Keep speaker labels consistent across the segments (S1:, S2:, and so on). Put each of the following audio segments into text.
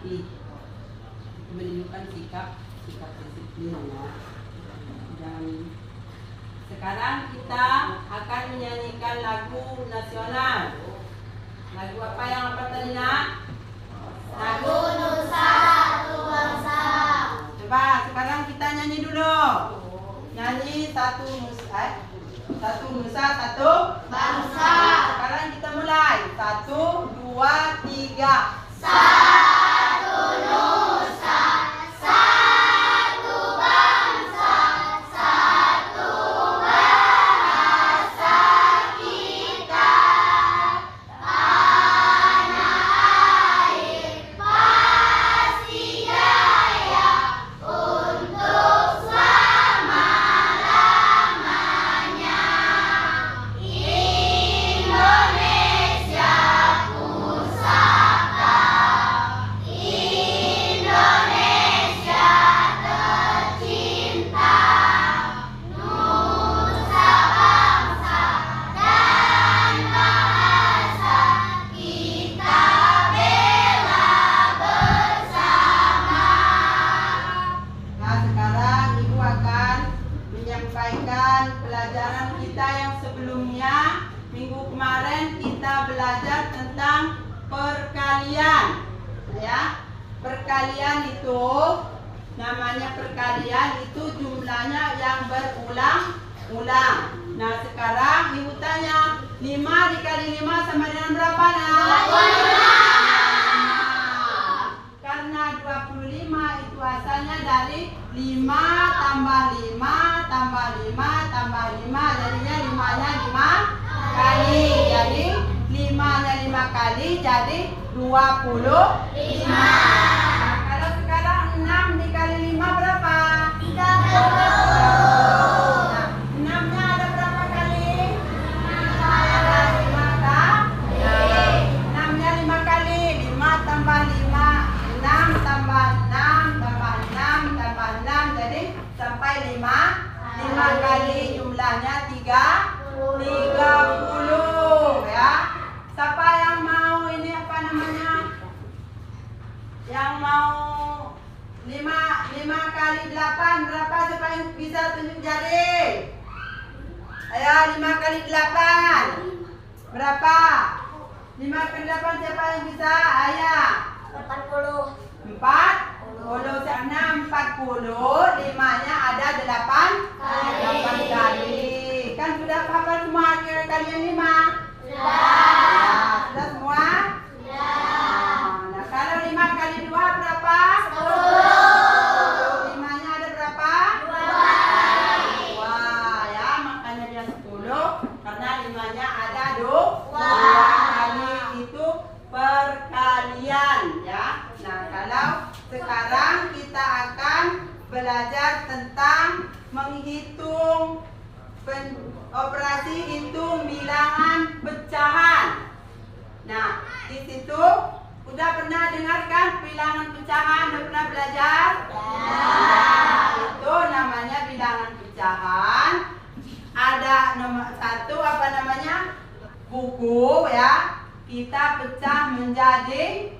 S1: rapi. Itu menunjukkan sikap disiplin ya. Dan sekarang kita akan menyanyikan lagu nasional. Lagu apa yang apa tadi nak?
S2: Lagu Nusa Satu Bangsa.
S1: Coba sekarang kita nyanyi dulu. Nyanyi satu nusa satu
S2: Bangsa.
S1: Sekarang kita mulai. 1, 2, 3.
S2: Satu Nusa, satu bangsa, satu bahasa kita. Tanah air pasti jaya untuk selama-lamanya. Indonesia pusaka, Indonesia tercinta, nusa bangsa dan bahasa kita bela bersama.
S1: Nah, sekarang Ibu akan menyampaikan pelajaran kita yang sebelumnya. Minggu kemarin kita belajar tentang perkalian. Ya. Perkalian itu namanya perkalian itu jumlahnya yang berulang-ulang. Nah, sekarang Ibu tanya, 5 dikali 5 sama dengan berapa nak? 25. Karena 25 itu asalnya dari 5 tambah 5 tambah 5 tambah 5, jadinya 5-nya 5 kali. Jadi 5-nya 5 kali jadi 25. Nah, kalau sekarang 6 dikali 5 berapa? 30. Nah, 6-nya ada berapa kali? 5 kali. 6-nya 5 kali. 5 tambah 5, 6 tambah 6 tambah 6 tambah 6, jadi sampai 5 kali, jumlahnya 30 ya. Siapa yang mau ini apa namanya? Yang mau 5 kali 8 berapa? Siapa yang bisa tunjuk jari? Ayo, 5 kali 8 berapa? 5 kali 8 siapa yang bisa? Ayah
S2: 40.
S1: 40 karena 40, 5-nya ada 8 kali. Kan sudah hafal semua kalian 5?
S2: Sudah.
S1: Sudah semua? Nah, kalau 5 kali 2 berapa?
S2: 10.
S1: 5-nya ada berapa?
S2: 2.
S1: Ya, makanya dia 10 karena 5-nya ada 2 kali. Itu perkalian ya. Nah, kalau sekarang kita akan belajar tentang menghitung operasi hitung bilangan pecahan. Nah, di situ udah pernah dengarkan bilangan pecahan? Udah pernah belajar? Nah, itu namanya bilangan pecahan. Ada nomor 1 apa namanya? Buku ya. Kita pecah menjadi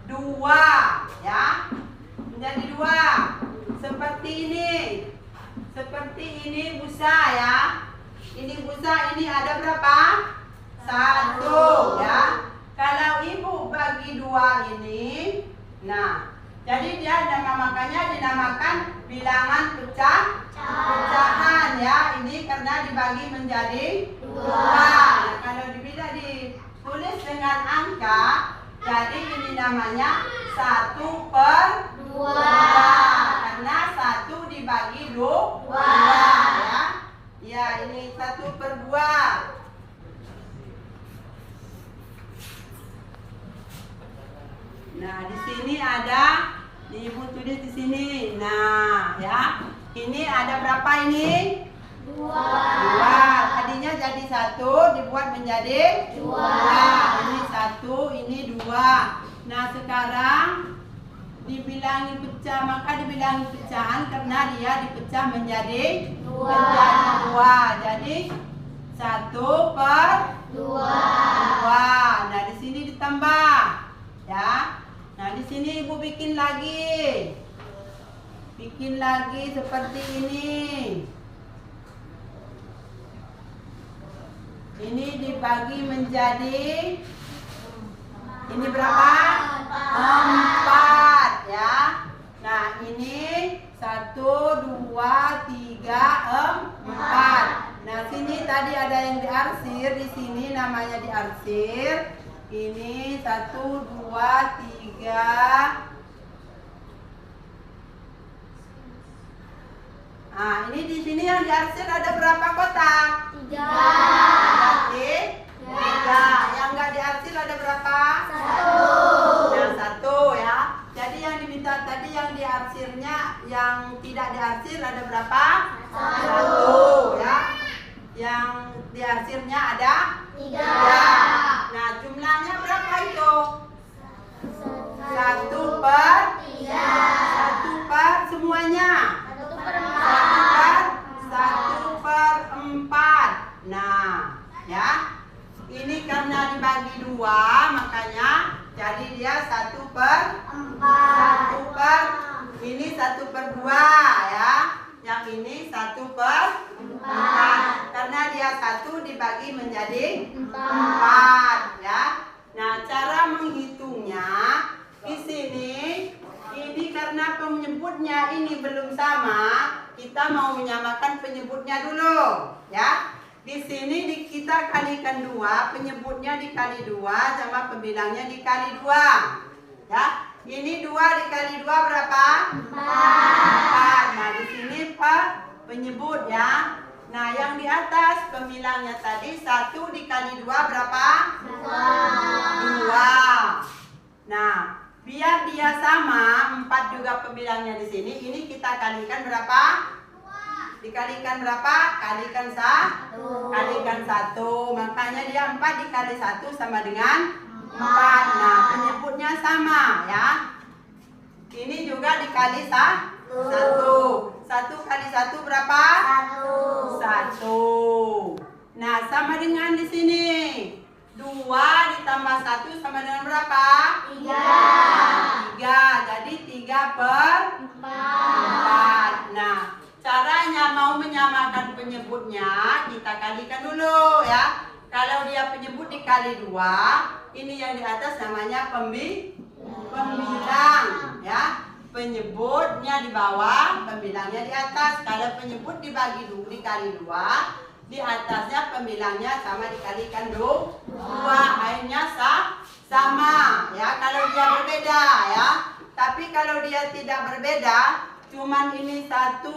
S1: 2 ya. Menjadi 2. Seperti ini. Seperti ini busa ya. Ini busa, ini ada berapa? 1 ya. Kalau ibu bagi 2 ini, nah, jadi dia makanya dinamakan bilangan pecahan ya. Ini karena dibagi menjadi 2. Nah, kalau ditulis dengan angka, jadi ini namanya 1/2 karena 1 dibagi 2 ya. Ya, ini 1/2. Nah, di sini ada, ibu tulis di sini. Nah, ya. Ini ada berapa ini? 2. Tadinya jadi 1 dibuat menjadi 2. Ini 1, ini 2. Nah, sekarang dibilangi pecah, maka dibilangi pecahan karena dia dipecah menjadi 2. Jadi 1/2. Nah, di sini ditambah ya. Nah, Nah, di sini ibu bikin lagi. Bikin lagi seperti ini. Ini dibagi menjadi, ini berapa? 4 ya. Nah, ini 1, 2, 3, 4. Nah, sini tadi ada yang diarsir, di sini namanya diarsir. Ini 1, 2, 3. Nah, ini di sini yang diarsir ada berapa kotak?
S2: 3.
S1: Berarti 3. Yang nggak diarsir ada berapa?
S2: 1.
S1: Yang 1 ya. Jadi yang diminta tadi yang diarsirnya, yang tidak diarsir ada berapa? 1 ya. Yang diarsirnya ada
S2: 3.
S1: Nah, jumlahnya berapa itu? 1 per
S2: 3.
S1: 1 per semuanya. 1 per 4. Nah, ya. Ini karena dibagi 2, makanya jadi dia 1 per 4. Ini 1 per 2 ya. Yang ini 1 per 4. Karena dia 1 dibagi menjadi 4 ya. Nah, cara menghitungnya di sini, ini karena penyebutnya ini belum sama, kita mau menyamakan penyebutnya dulu ya. Di sini kita kalikan 2, penyebutnya dikali 2 sama pembilangnya dikali 2 ya. Ini 2 dikali 2 berapa? 4. Nah, di sini penyebut ya. Nah, yang di atas pembilangnya tadi 1 dikali 2 berapa? 2. Nah, biar dia sama, 4 juga pembilangnya di sini. Ini kita kalikan berapa? Dikalikan berapa? Kalikan 1. Kalikan 1. Makanya dia 4 dikali 1 sama dengan 4. Nah, penyebutnya sama ya. Ini juga dikali 1. 1 kali 1 berapa? 1. Nah, sama dengan di sini. 2 ditambah 1 sama dengan berapa? 3. Jadi 3 per 4. Nah, caranya mau menyamakan penyebutnya, kita kalikan dulu ya. Kalau dia penyebut dikali 2, ini yang di atas namanya pembilang ya. Penyebutnya di bawah, pembilangnya di atas. Kalau penyebut dibagi dikali 2, di atasnya pembilangnya sama dikalikan 2. Akhirnya sama ya. Kalau dia berbeda ya. Tapi kalau dia tidak berbeda, cuman ini 1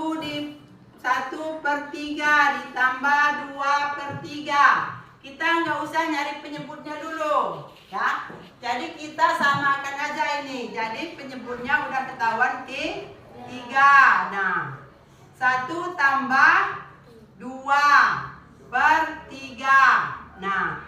S1: per 3 ditambah 2 per 3. Kita nggak usah nyari penyebutnya dulu ya. Jadi kita samakan aja ini. Jadi penyebutnya udah ketahuan 3. Nah, 1 tambah 2 per 3. Nah,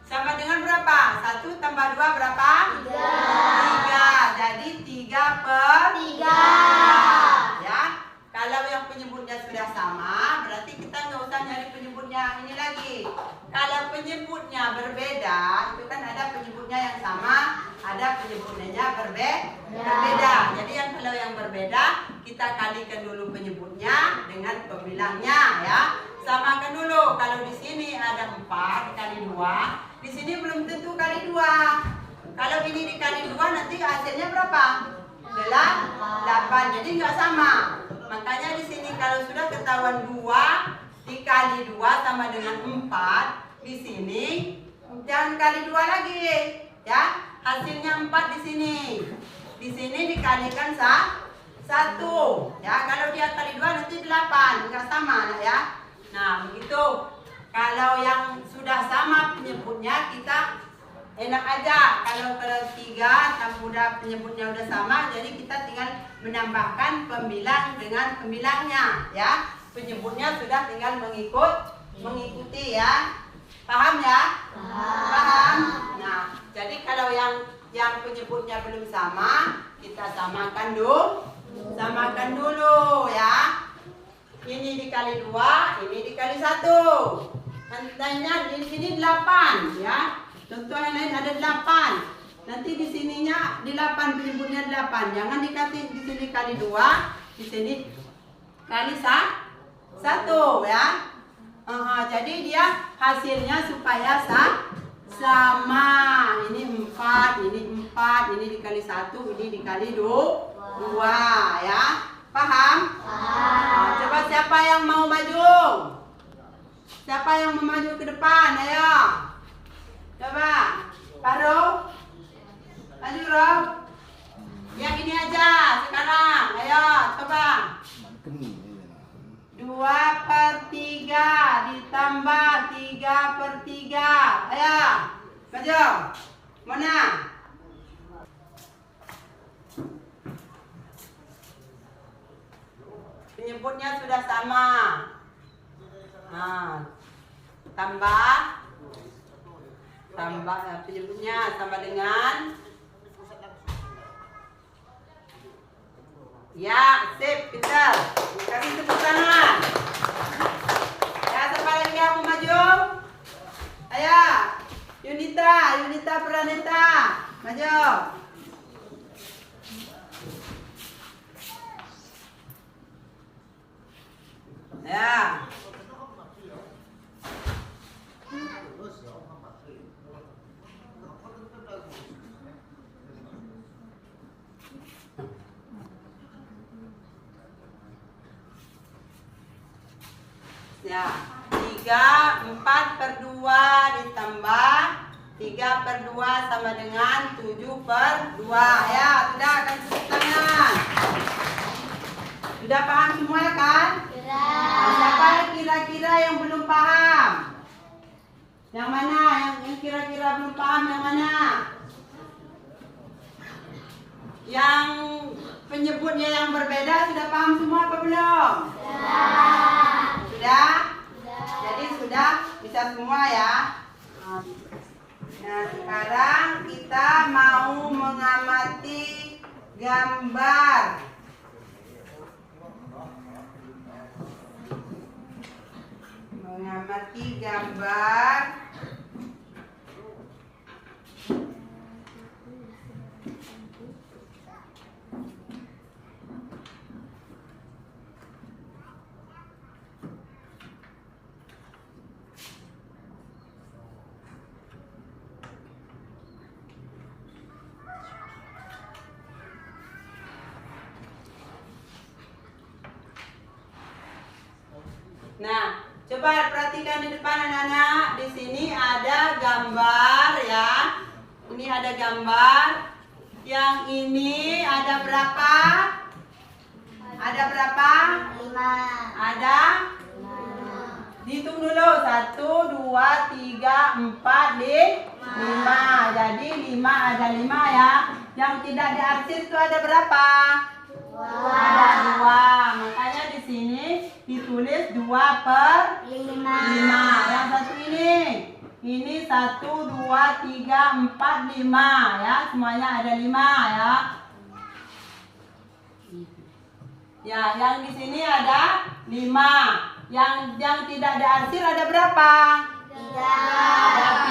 S1: sama dengan berapa? 1 tambah 2 berapa? 3. Jadi 3 per 3 ya. Kalau yang penyebutnya sudah sama, berarti kita nggak usah nyari penyebutnya ini lagi. Kalau penyebutnya berbeda, itu kan ada penyebutnya yang sama, ada penyebutnya berbeda. Jadi kalau yang berbeda, kita kalikan dulu penyebutnya dengan pembilangnya ya. Samakan dulu. Kalau di sini ada 4 dikali 2, di sini belum tentu kali 2. Kalau ini dikali 2 nanti hasilnya berapa? 8. Jadi nggak sama. Makanya di sini kalau sudah ketahuan 2 dikali 2 sama dengan 4, di sini jangan kali 2 lagi ya. Hasilnya 4 di sini. Di sini dikalikan 1 ya. Kalau dia kali 2 nanti 8, nggak sama ya. Nah, begitu. Kalau yang sudah sama penyebutnya kita enak aja. Kalau 3 udah penyebutnya udah sama, jadi kita tinggal menambahkan pembilang dengan pembilangnya ya. Penyebutnya sudah tinggal mengikuti ya. Paham ya? Paham. Nah, jadi kalau yang penyebutnya belum sama, kita samakan dulu ya. Ini dikali 2, ini dikali 1. Nantinya di sini 8 ya. Contoh yang lain ada 8. Nanti di sininya di 8, penyebutnya 8. Jangan dikasih di sini kali 2, di sini kali 1 ya. Jadi dia hasilnya supaya sama. Ini 4, ini 4, ini dikali 1, ini dikali 2 ya. Paham? Coba siapa yang mau maju? Siapa yang mau maju ke depan? Ayo. Coba. Pak Ro. Maju Ro. Yang ini aja sekarang. Ayo, coba. 2/3 ditambah 3/3. Ayo. Maju. Mana? Penyebutnya sudah sama. Tambah penyebutnya sama dengan ya, sip, pintar. Kasih tepuk tangan. Ya, siapa lagi yang mau maju? Ayo, Yunita Pranita, maju. Ya. Ya, 3/4/2 ditambah 3/2 sama dengan 7/2. Ya, sudah, kasih tepuk tangan. Sudah paham semua kan? Siapa kira-kira yang belum paham? Yang mana? Yang kira-kira belum paham yang mana? Yang penyebutnya yang berbeda sudah paham semua apa belum? Sudah? Jadi sudah bisa semua ya. Nah, sekarang kita mau mengamati gambar. Mengamati gambar. Nah, coba perhatikan di depan anak-anak. Di sini ada gambar ya. Ini ada gambar. Yang ini ada berapa? Ada berapa?
S2: 5.
S1: Ada? Hitung dulu. 1, 2, 3, 4, 5. Jadi 5 ada 5 ya. Yang tidak diarsir itu ada berapa? Ada 2. Makanya di sini ditulis 2/5. Yang satu ini. Ini 1, 2, 3, 4, 5 ya. Semuanya ada 5 ya. Ya, yang di sini ada 5. Yang tidak diarsir ada berapa?
S2: 3.
S1: Ada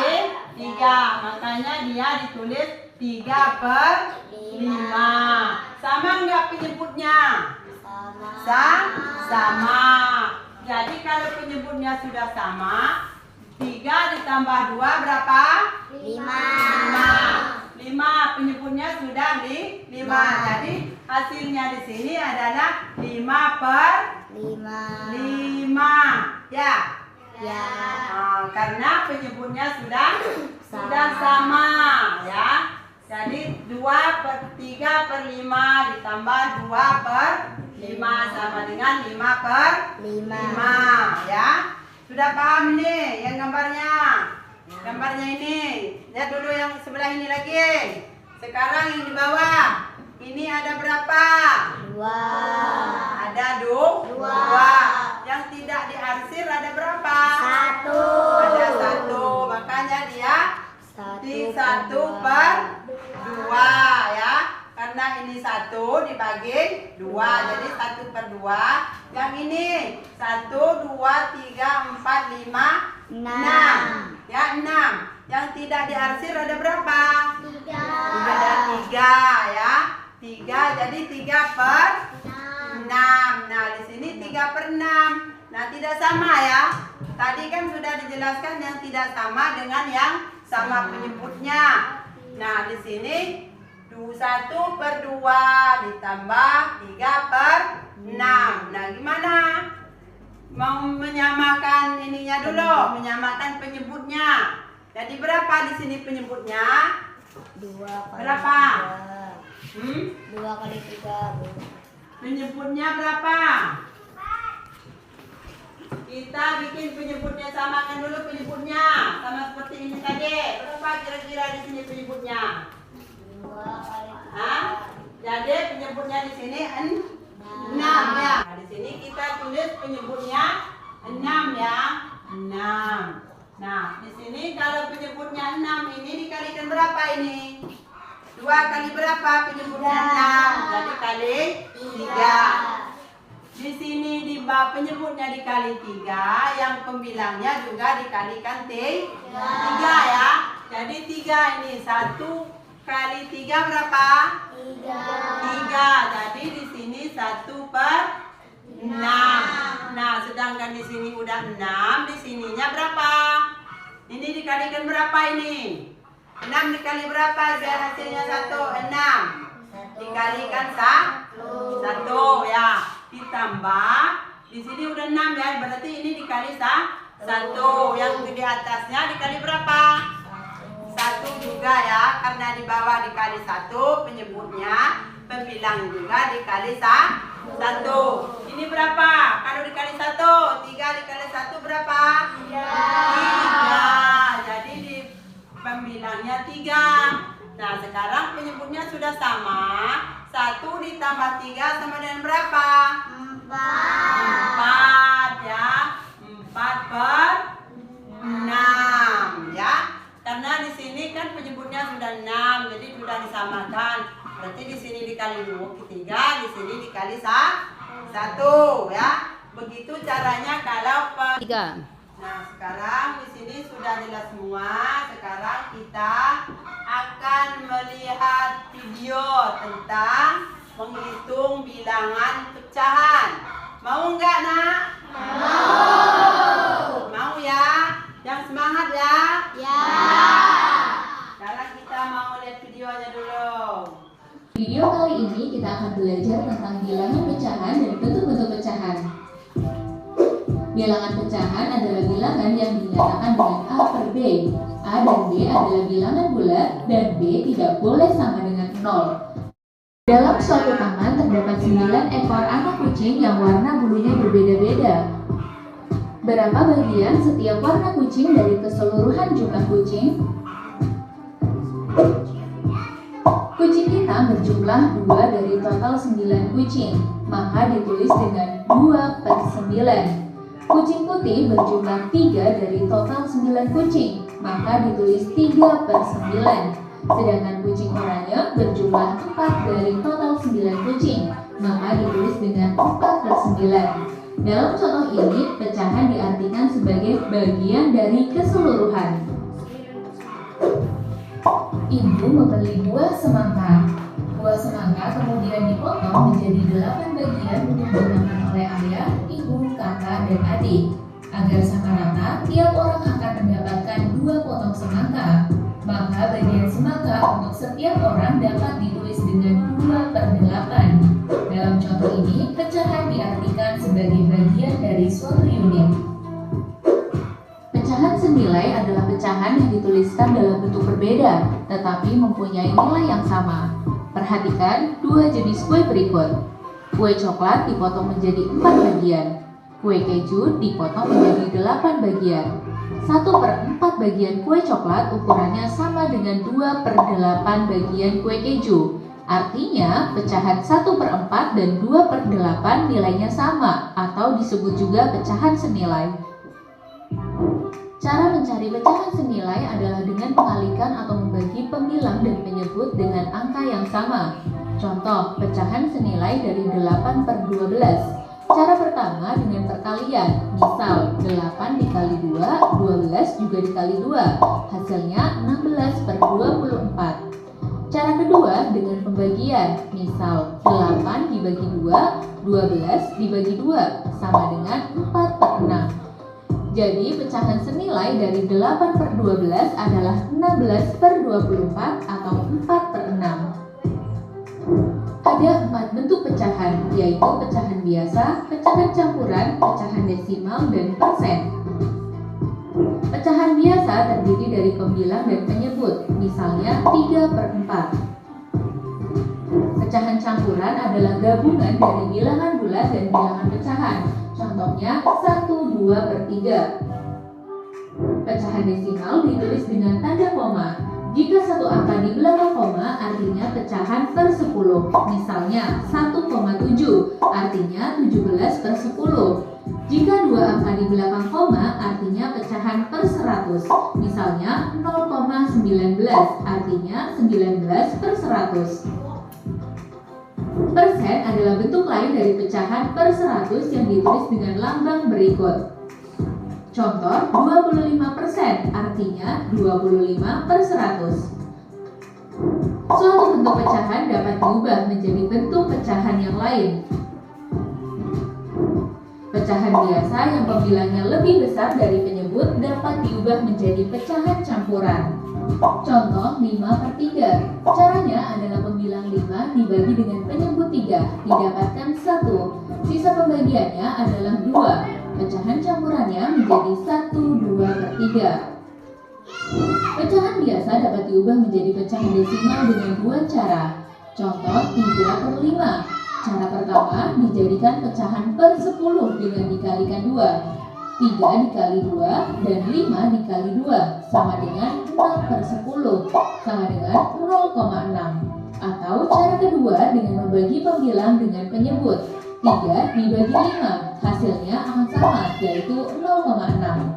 S1: 3. Makanya dia ditulis 3/5. Sama enggak penyebutnya? Sama. Jadi kalau penyebutnya sudah sama, 3 ditambah 2 berapa? 5. Penyebutnya sudah 5. Jadi hasilnya di sini adalah 5/5. Ya. Karena penyebutnya sudah sama ya. Jadi 3/5 ditambah 2/5 sama dengan 5/5 ya. Sudah paham nih yang gambarnya? Gambarnya ini. Lihat dulu yang sebelah ini lagi. Sekarang yang di bawah. Ini ada berapa?
S2: 2.
S1: Ada 2. Yang tidak diarsir ada berapa?
S2: 1.
S1: Ada 1. Makanya dia di 1/2 ya. Karena ini 1 dibagi 2. Jadi 1/2. Yang ini 1, 2, 3, 4, 5, 6. Ya, 6. Yang tidak diarsir ada berapa?
S2: 3.
S1: Ada 3 ya. 3, jadi 3 per 6. Nah, di sini 3 per 6. Nah, tidak sama ya. Tadi kan sudah dijelaskan yang tidak sama dengan yang sama penyebutnya. Nah, di sini 1 per 2 ditambah 3 per 6. Nah, gimana? Mau menyamakan ininya dulu, menyamakan penyebutnya. Jadi berapa di sini penyebutnya?
S2: 2 kali
S1: Berapa?
S2: 3. 2 kali 3, Bu.
S1: Penyebutnya berapa? Kita bikin penyebutnya, samakan dulu penyebutnya sama seperti ini tadi. Berapa kira-kira di sini penyebutnya?
S2: 2 kali 3.
S1: Hah? Jadi penyebutnya di sini 6 ya. Nah, di sini kita tulis penyebutnya 6 ya. 6. Nah, di sini kalau penyebutnya 6 ini dikalikan berapa ini? 2 kali berapa penyebutnya 6? Jadi kali 3. Di sini di bawah penyebutnya dikali 3, yang pembilangnya juga dikalikan 3 ya. Jadi 3 ini 1 kali 3 berapa? 3. Jadi di sini 1 per 6. Nah, sedangkan di sini udah 6, di sininya berapa? Ini dikalikan berapa ini? 6 dikali berapa biar hasilnya 1? 6. Dikalikan 1 ya. Ditambah di sini udah 6 ya, berarti ini dikali 1. Yang di atasnya dikali berapa? 1 juga ya, karena di bawah dikali 1 penyebutnya, pembilang juga dikali 1. Ini berapa? Kalau dikali 1, 3 dikali 1 berapa? 3. Jadi di pembilangnya 3. Nah, sekarang penyebutnya sudah sama. 1 ditambah 3 sama dengan berapa? 4 ya. 4 per 6 ya. Karena di sini kan penyebutnya sudah 6, jadi sudah disamakan. Berarti di sini dikali 3, di sini dikali 1 ya. Begitu caranya kalau
S2: 3.
S1: Nah, sekarang di sini sudah jelas semua. Sekarang kita akan melihat video tentang menghitung bilangan pecahan. Mau nggak, Nak? Mau ya? Yang semangat ya?
S2: Ya.
S1: Sekarang kita mau lihat videonya dulu.
S3: Video kali ini kita akan belajar tentang bilangan pecahan dan bentuk-bentuk pecahan. Bilangan pecahan adalah bilangan yang dinyatakan dengan A per B. A dan B adalah bilangan bulat dan B tidak boleh sama dengan 0. Dalam suatu taman terdapat 9 ekor anak kucing yang warna bulunya berbeda-beda. Berapa bagian setiap warna kucing dari keseluruhan jumlah kucing? Kucing hitam berjumlah 2 dari total 9 kucing, maka ditulis dengan 2 per 9. Kucing putih berjumlah 3 dari total 9 kucing, maka ditulis 3 per 9. Sedangkan kucing oranye berjumlah 4 dari total 9 kucing, maka ditulis dengan 4 per 9. Dalam contoh ini, pecahan diartikan sebagai bagian dari keseluruhan. Ibu membeli buah semangka. Buah semangka kemudian dipotong menjadi 8 bagian untuk dimakan oleh ayah, ibu, kakak, dan adik. Agar sama rata, tiap orang akan mendapatkan 2 potong semangka. Maka bagian semangka untuk setiap orang dapat ditulis dengan 2 per 8. Dalam contoh ini, pecahan diartikan sebagai bagian dari suatu unit. Pecahan senilai adalah pecahan yang dituliskan dalam bentuk berbeda, tetapi mempunyai nilai yang sama. Perhatikan 2 jenis kue berikut. Kue coklat dipotong menjadi 4 bagian. Kue keju dipotong menjadi 8 bagian. 1 per 4 bagian kue coklat ukurannya sama dengan 2 per 8 bagian kue keju. Artinya, pecahan 1 per 4 dan 2 per 8 nilainya sama, atau disebut juga pecahan senilai. Cara mencari pecahan senilai adalah dengan mengalihkan atau membagi pembilang dan penyebut dengan angka yang sama. Contoh, pecahan senilai dari 8 per 12. Cara pertama dengan perkalian. Misal 8 dikali 2, 12 juga dikali 2. Hasilnya 16 per 24. Cara kedua dengan pembagian. Misal 8 dibagi 2, 12 dibagi 2 sama dengan 4 per 6. Jadi pecahan senilai dari 8 per 12 adalah 16 per 24 atau 4 per 6. Ada 4 bentuk pecahan, yaitu pecahan biasa, pecahan campuran, pecahan desimal, dan persen. Pecahan biasa terdiri dari pembilang dan penyebut, misalnya 3 per 4. Pecahan campuran adalah gabungan dari bilangan bulat dan bilangan pecahan, contohnya 1, 2 per 3. Pecahan desimal ditulis dengan tanda koma. Jika satu angka di belakang koma artinya pecahan per 10, misalnya 1,7 artinya 17 per 10. Jika dua angka di belakang koma artinya pecahan per 100, misalnya 0,19 artinya 19 per 100. Persen adalah bentuk lain dari pecahan per 100 yang ditulis dengan lambang berikut. Contoh 25% artinya 25 per 100. Suatu bentuk pecahan dapat diubah menjadi bentuk pecahan yang lain. Pecahan biasa yang pembilangnya lebih besar dari penyebut dapat diubah menjadi pecahan campuran. Contoh 5 per 3. Caranya adalah pembilang 5 dibagi dengan penyebut 3 didapatkan 1. Sisa pembagiannya adalah 2. Pecahan campurannya menjadi 1, 2 per 3. Pecahan biasa dapat diubah menjadi pecahan desimal dengan dua cara. Contoh 3 per 5. Cara pertama dijadikan pecahan per 10 dengan dikalikan 2. 3 dikali 2 dan 5 dikali 2 sama dengan 4 per 10 sama dengan 0,6. Atau cara kedua dengan membagi pembilang dengan penyebut. 3 dibagi 5, hasilnya akan sama, yaitu 0,6.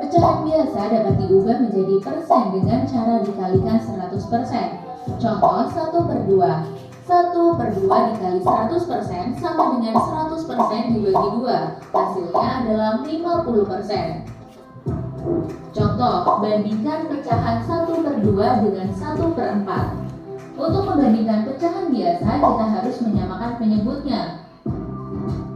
S3: Pecahan biasa dapat diubah menjadi persen dengan cara dikalikan 100%. Contoh 1 per 2. 1 per 2 dikali 100% sama dengan 100% dibagi 2. Hasilnya adalah 50%. Contoh, bandingkan pecahan 1 per 2 dengan 1 per 4. Untuk membandingkan pecahan biasa, kita harus menyamakan penyebutnya.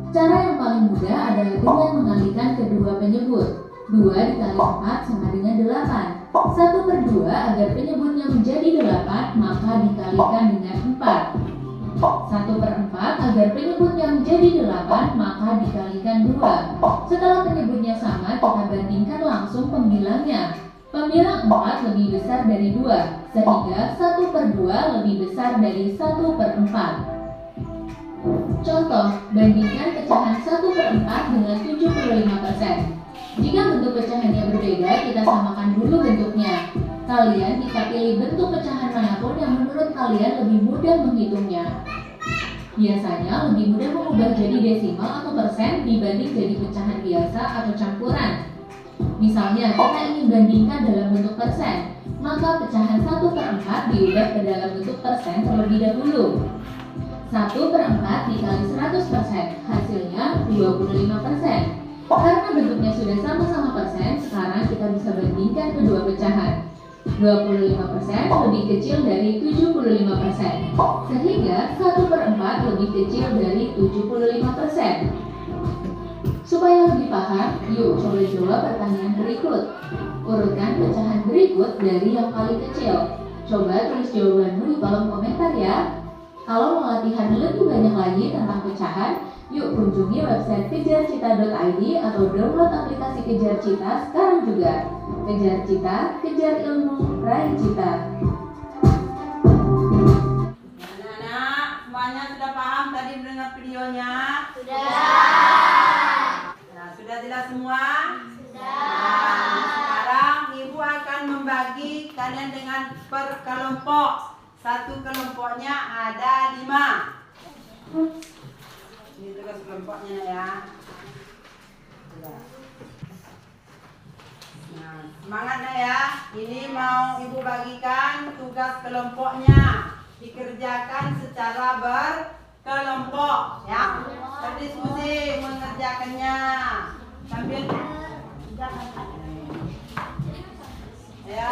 S3: Cara yang paling mudah adalah dengan mengalihkan kedua penyebut. 2 dikali 4 sama dengan 8. 1 per 2 agar penyebutnya menjadi 8, maka dikalikan dengan 4. 1 per 4 agar penyebutnya menjadi 8, maka dikalikan 2. Setelah penyebutnya sama, kita bandingkan langsung pembilangnya. Pembilang 4 lebih besar dari 2, sehingga 1 per 2 lebih besar dari 1 per 4. Contoh, bandingkan pecahan 1 per 4 dengan 75%. Jika bentuk pecahannya berbeda, kita samakan dulu bentuknya. Kalian bisa pilih bentuk pecahan manapun yang menurut kalian lebih mudah menghitungnya. Biasanya lebih mudah mengubah jadi desimal atau persen dibanding jadi pecahan biasa atau campuran. Misalnya, kita ingin bandingkan dalam bentuk persen, maka pecahan 1 per 4 diubah ke dalam bentuk persen terlebih dahulu. 1 per 4 dikali 100%, hasilnya 25%. Karena bentuknya sudah sama-sama persen, sekarang kita bisa bandingkan kedua pecahan. 25% lebih kecil dari 75%, sehingga 1 per 4 lebih kecil dari 75%. Supaya lebih paham, yuk coba jawab pertanyaan berikut. Urutkan pecahan berikut dari yang paling kecil. Coba tulis jawabanmu di kolom komentar ya. Kalau mau latihan lebih banyak lagi tentang pecahan, yuk kunjungi website kejarcita.id atau download aplikasi Kejar Cita sekarang juga. Kejar Cita, kejar ilmu, raih cita.
S1: Anak-anak, semuanya sudah paham tadi mendengar videonya? Nah, sudah tidak semua? Nah, sekarang Ibu akan membagi kalian dengan per kelompok. Satu kelompoknya ada 5. Ini tugas kelompoknya ya. Sudah. Nah, semangatnya ya. Ini mau Ibu bagikan tugas kelompoknya. Dikerjakan secara kelompok, ya. Berdiskusi mengerjakannya sambil ya.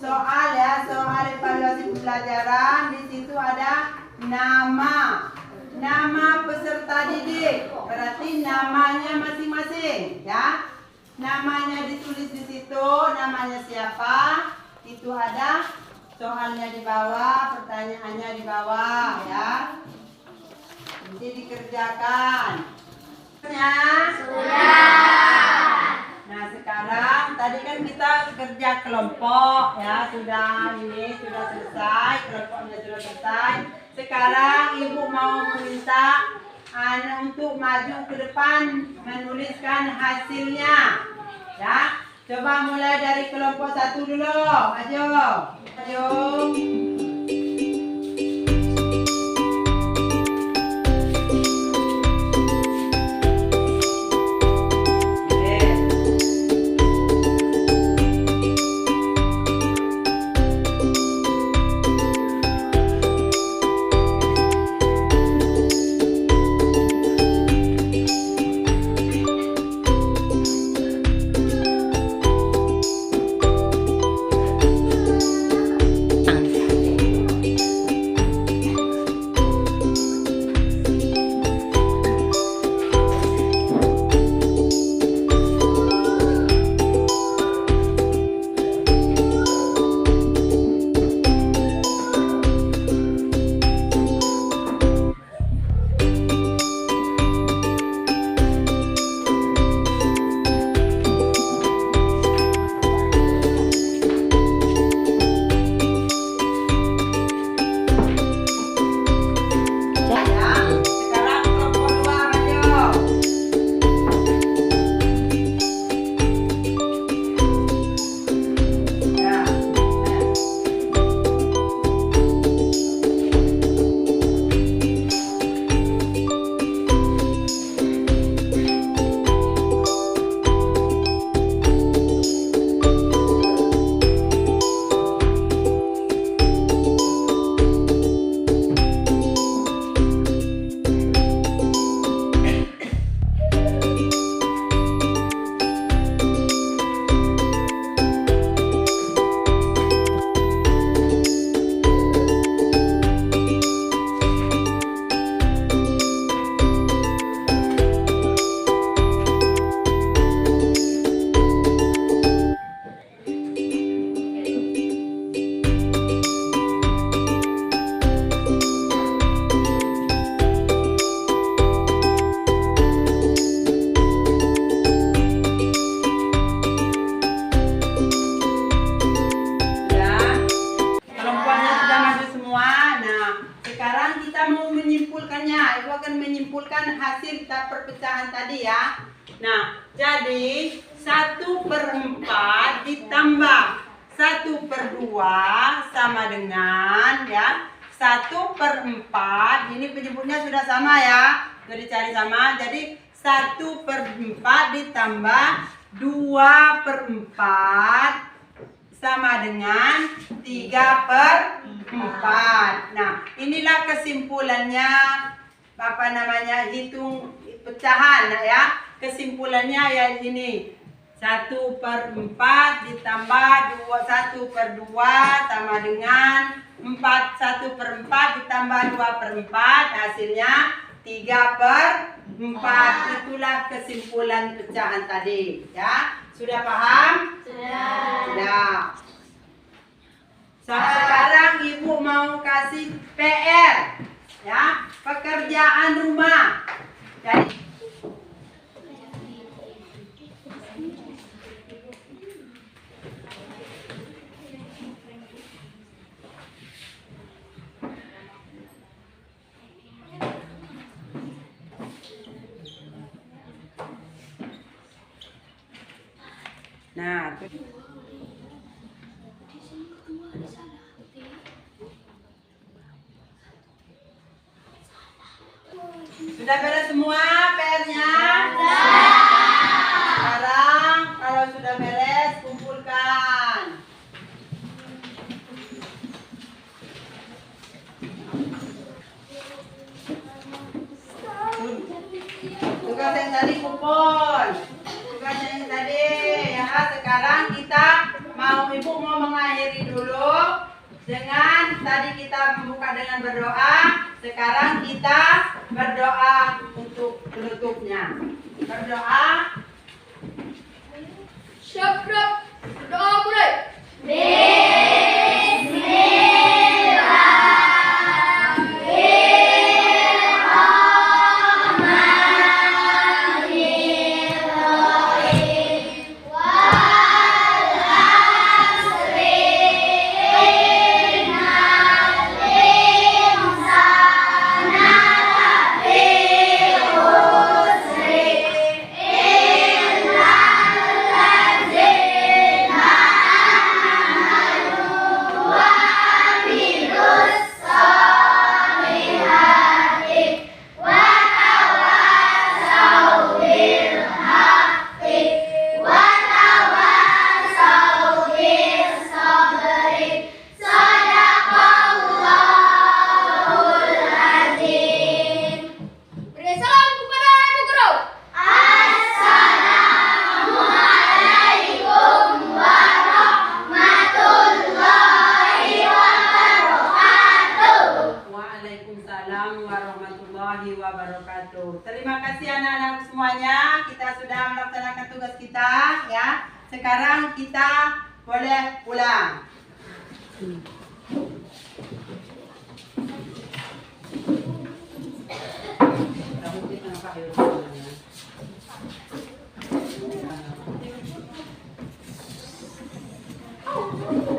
S1: Soal evaluasi pembelajaran. Di situ ada nama peserta didik. Berarti namanya masing-masing, ya. Namanya ditulis di situ, namanya siapa? Itu ada soalnya di bawah, pertanyaannya di bawah, ya. Nanti dikerjakan. Nah, sekarang tadi kan kita kerja kelompok, ya, sudah selesai, kelompoknya sudah selesai. Sekarang ibu mau meminta anak untuk maju ke depan menuliskan hasilnya, ya. Coba mulai dari kelompok 1 dulu, maju. pecahan tadi ya. Nah, jadi 1/4 ditambah 1/2 sama dengan ya 1/4. Ini penyebutnya sudah sama ya. Sudah dicari sama. Jadi 1/4 ditambah 2/4 sama dengan 3/4. Nah, inilah kesimpulannya. Hitung pecahan ya. Kesimpulannya ya ini. 1/4 ditambah 1/2 sama dengan 1/4 ditambah 2/4 hasilnya 3/4. Itulah kesimpulan pecahan tadi ya. Sudah paham? Sudah. Sekarang ibu mau kasih PR ya, pekerjaan rumah. Jadi nah, sudah beres semua PR-nya? Sekarang kalau sudah beres kumpulkan. Tugas yang tadi kumpul. Tugas yang tadi ya. Sekarang kita ibu mau mengakhiri dulu dengan tadi kita membuka dengan berdoa. Sekarang kita berdoa untuk penutupnya. Berdoa.
S2: Siap, doa mulai.
S1: Waalaikumsalam warahmatullahi wabarakatuh. Terima kasih anak-anak semuanya. Kita sudah melaksanakan tugas kita ya. Sekarang kita boleh pulang. Kamu